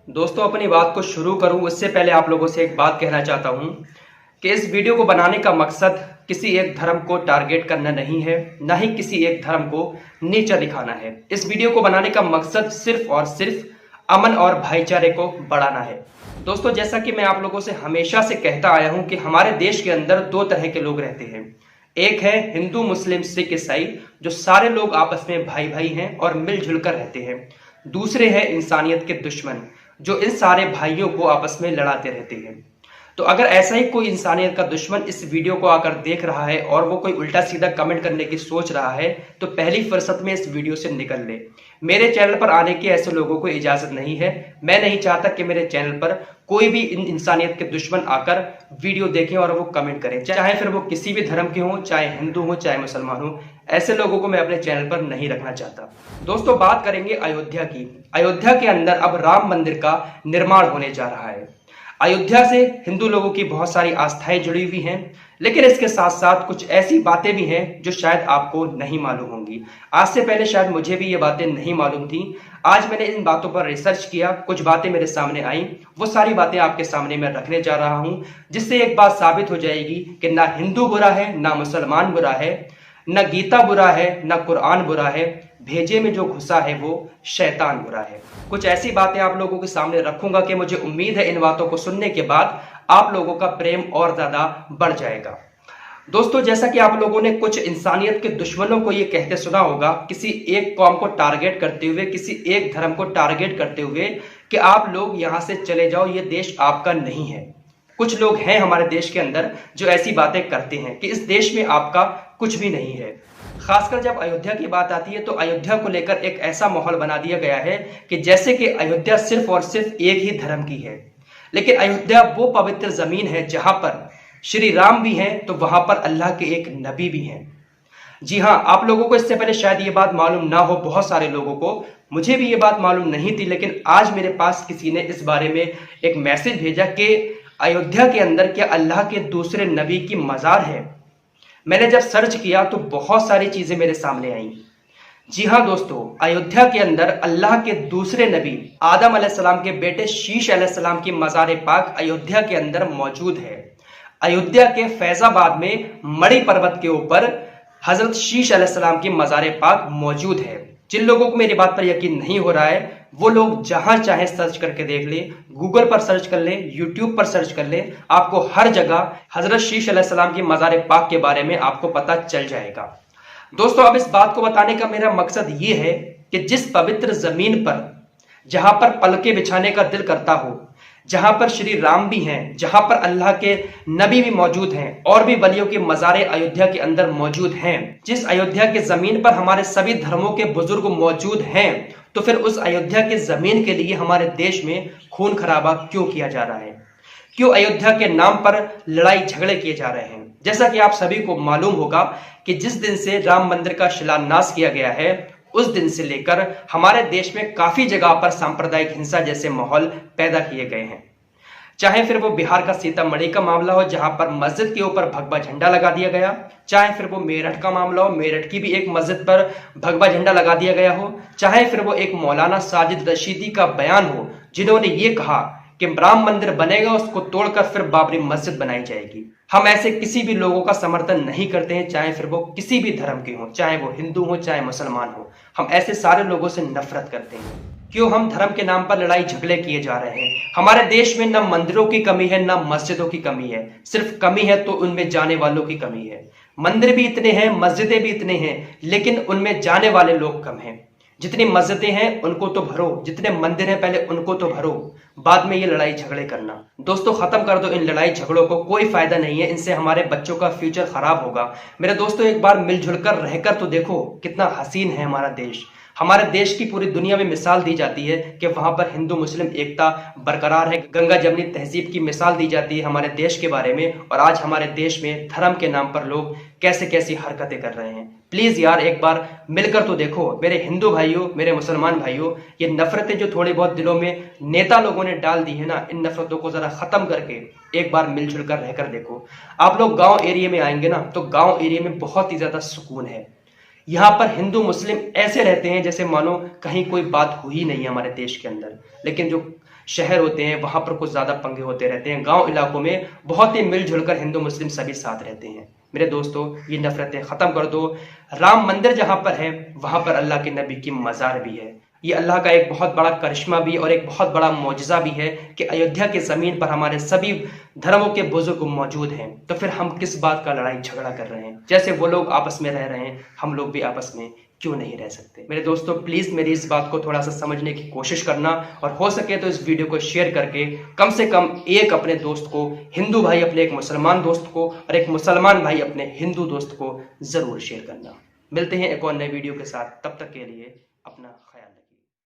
दोस्तों, अपनी बात को शुरू करूं उससे पहले आप लोगों से एक बात कहना चाहता हूं कि इस वीडियो को बनाने का मकसद किसी एक धर्म को टारगेट करना नहीं है, ना ही किसी एक धर्म को नीचा दिखाना है। इस वीडियो को बनाने का मकसद सिर्फ और सिर्फ अमन और भाईचारे को बढ़ाना है। दोस्तों, जैसा कि मैं आप लोगों से हमेशा से कहता आया हूं कि हमारे देश के अंदर दो तरह के लोग रहते हैं। एक है हिंदू, मुस्लिम, सिख, ईसाई, जो सारे लोग आपस में भाई भाई हैं और मिलजुल कर रहते हैं। दूसरे हैं इंसानियत के दुश्मन, जो इन सारे भाइयों को आपस में लड़ाते रहते हैं। तो अगर ऐसा ही कोई इंसानियत का दुश्मन इस वीडियो को आकर देख रहा है और वो कोई उल्टा सीधा कमेंट करने की सोच रहा है, तो पहली फुर्सत में इस वीडियो से निकल ले। मेरे चैनल पर आने की ऐसे लोगों को इजाजत नहीं है। मैं नहीं चाहता कि मेरे चैनल पर कोई भी इंसानियत के दुश्मन आकर वीडियो देखें और वो कमेंट करें, चाहे फिर वो किसी भी धर्म के हों, चाहे हिंदू हो, चाहे मुसलमान हो। ऐसे लोगों को मैं अपने चैनल पर नहीं रखना चाहता। दोस्तों, बात करेंगे अयोध्या की। अयोध्या के अंदर अब राम मंदिर का निर्माण होने जा रहा है। अयोध्या से हिंदू लोगों की बहुत सारी आस्थाएं जुड़ी हुई हैं, लेकिन इसके साथ साथ कुछ ऐसी बातें भी हैं जो शायद आपको नहीं मालूम होंगी। आज से पहले शायद मुझे भी ये बातें नहीं मालूम थी। आज मैंने इन बातों पर रिसर्च किया, कुछ बातें मेरे सामने आई, वो सारी बातें आपके सामने मैं रखने जा रहा हूं, जिससे एक बात साबित हो जाएगी कि ना हिंदू बुरा है, ना मुसलमान बुरा है, न गीता बुरा है, न कुरान बुरा है। भेजे में जो घुसा है वो शैतान बुरा है। कुछ ऐसी बातें आप लोगों के सामने रखूंगा कि मुझे उम्मीद है इन बातों को सुनने के बाद आप लोगों का प्रेम और ज्यादा बढ़ जाएगा। दोस्तों, जैसा कि आप लोगों ने कुछ इंसानियत के दुश्मनों को ये कहते सुना होगा, किसी एक कौम को टारगेट करते हुए, किसी एक धर्म को टारगेट करते हुए, कि आप लोग यहां से चले जाओ, ये देश आपका नहीं है। कुछ लोग हैं हमारे देश के अंदर जो ऐसी बातें करते हैं कि इस देश में आपका कुछ भी नहीं है। खासकर जब अयोध्या की बात आती है तो अयोध्या को लेकर एक ऐसा माहौल बना दिया गया है कि जैसे कि अयोध्या सिर्फ और सिर्फ एक ही धर्म की है। लेकिन अयोध्या वो पवित्र जमीन है जहां पर श्री राम भी हैं, तो वहां पर अल्लाह के एक नबी भी हैं। जी हाँ, आप लोगों को इससे पहले शायद ये बात मालूम ना हो, बहुत सारे लोगों को, मुझे भी ये बात मालूम नहीं थी, लेकिन आज मेरे पास किसी ने इस बारे में एक मैसेज भेजा कि अयोध्या के अंदर क्या अल्लाह के दूसरे नबी की मजार है। मैंने जब सर्च किया तो बहुत सारी चीजें मेरे सामने आई। जी हाँ दोस्तों, अयोध्या के अंदर अल्लाह के दूसरे नबी आदम अलैहिस्सलाम के बेटे शीश अलैहिस्सलाम की मजार पाक अयोध्या के अंदर मौजूद है। अयोध्या के फैजाबाद में मणि पर्वत के ऊपर हजरत शीश अलैहिस्सलाम की मजार पाक मौजूद है। जिन लोगों को मेरी बात पर यकीन नहीं हो रहा है, वो लोग जहां चाहे सर्च करके देख ले, गूगल पर सर्च कर ले, यूट्यूब पर सर्च कर ले, आपको हर जगह हजरत शीश अलैहिस्सलाम की मजार पाक के बारे में आपको पता चल जाएगा। दोस्तों, अब इस बात को बताने का मेरा मकसद ये है कि जिस पवित्र जमीन पर, जहां पर पलके बिछाने का दिल करता हो, जहां पर श्री राम भी हैं, जहां पर अल्लाह के नबी भी मौजूद हैं और भी वलियों की मज़ारें अयोध्या के अंदर मौजूद हैं, जिस अयोध्या के जमीन पर हमारे सभी धर्मों के बुजुर्ग मौजूद हैं, तो फिर उस अयोध्या के जमीन के लिए हमारे देश में खून खराबा क्यों किया जा रहा है? क्यों अयोध्या के नाम पर लड़ाई झगड़े किए जा रहे हैं? जैसा कि आप सभी को मालूम होगा कि जिस दिन से राम मंदिर का शिलान्यास किया गया है, उस दिन से लेकर हमारे देश में काफी जगह पर सांप्रदायिक हिंसा जैसे माहौल पैदा किए गए हैं। चाहे फिर वो बिहार का सीतामढ़ी का मामला हो, जहां पर मस्जिद के ऊपर भगवा झंडा लगा दिया गया, चाहे फिर वो मेरठ का मामला हो, मेरठ की भी एक मस्जिद पर भगवा झंडा लगा दिया गया हो, चाहे फिर वो एक मौलाना साजिद रशीदी का बयान हो, जिन्होंने ये कहा कि राम मंदिर बनेगा, उसको तोड़कर फिर बाबरी मस्जिद बनाई जाएगी। हम ऐसे किसी भी लोगों का समर्थन नहीं करते हैं, चाहे फिर वो किसी भी धर्म के हों, चाहे वो हिंदू हो, चाहे मुसलमान हो। हम ऐसे सारे लोगों से नफरत करते हैं। क्यों हम धर्म के नाम पर लड़ाई झगड़े किए जा रहे हैं? हमारे देश में न मंदिरों की कमी है, न मस्जिदों की कमी है। सिर्फ कमी है तो उनमें जाने वालों की कमी है। मंदिर भी इतने हैं, मस्जिदें भी इतने हैं, लेकिन उनमें जाने वाले लोग कम हैं। जितनी मस्जिदें हैं उनको तो भरो, जितने मंदिर हैं पहले उनको तो भरो, बाद में ये लड़ाई झगड़े करना। दोस्तों, खत्म कर दो इन लड़ाई झगड़ों को, कोई फायदा नहीं है, इनसे हमारे बच्चों का फ्यूचर खराब होगा। मेरे दोस्तों, एक बार मिलजुल कर रहकर तो देखो कितना हसीन है हमारा देश। हमारे देश की पूरी दुनिया में मिसाल दी जाती है कि वहां पर हिंदू मुस्लिम एकता बरकरार है। गंगा जमनी तहजीब की मिसाल दी जाती है हमारे देश के बारे में, और आज हमारे देश में धर्म के नाम पर लोग कैसे कैसी हरकतें कर रहे हैं। प्लीज यार, एक बार मिलकर तो देखो मेरे हिंदू भाइयों, मेरे मुसलमान भाइयों। ये नफरतें जो थोड़ी बहुत दिलों में नेता लोगों ने डाल दी है ना, इन नफरतों को जरा खत्म करके एक बार मिलजुल कर रहकर देखो। आप लोग गांव एरिया में आएंगे ना, तो गांव एरिया में बहुत ही ज्यादा सुकून है। यहाँ पर हिंदू मुस्लिम ऐसे रहते हैं जैसे मानो कहीं कोई बात हुई नहीं है हमारे देश के अंदर। लेकिन जो शहर होते हैं वहां पर कुछ ज्यादा पंगे होते रहते हैं। गांव इलाकों में बहुत ही मिलजुल कर हिंदू मुस्लिम सभी साथ रहते हैं। मेरे दोस्तों, ये नफरतें खत्म कर दो। राम मंदिर जहां पर है वहां पर अल्लाह के नबी की मजार भी है। ये अल्लाह का एक बहुत बड़ा करिश्मा भी और एक बहुत बड़ा मौजज़ा भी है कि अयोध्या की ज़मीन पर हमारे सभी धर्मों के बुजुर्ग मौजूद हैं। तो फिर हम किस बात का लड़ाई झगड़ा कर रहे हैं? जैसे वो लोग आपस में रह रहे हैं, हम लोग भी आपस में क्यों नहीं रह सकते? मेरे दोस्तों, प्लीज़ मेरी इस बात को थोड़ा सा समझने की कोशिश करना, और हो सके तो इस वीडियो को शेयर करके कम से कम एक अपने दोस्त को, हिंदू भाई अपने एक मुसलमान दोस्त को, और एक मुसलमान भाई अपने हिंदू दोस्त को ज़रूर शेयर करना। मिलते हैं एक और नए वीडियो के साथ, तब तक के लिए अपना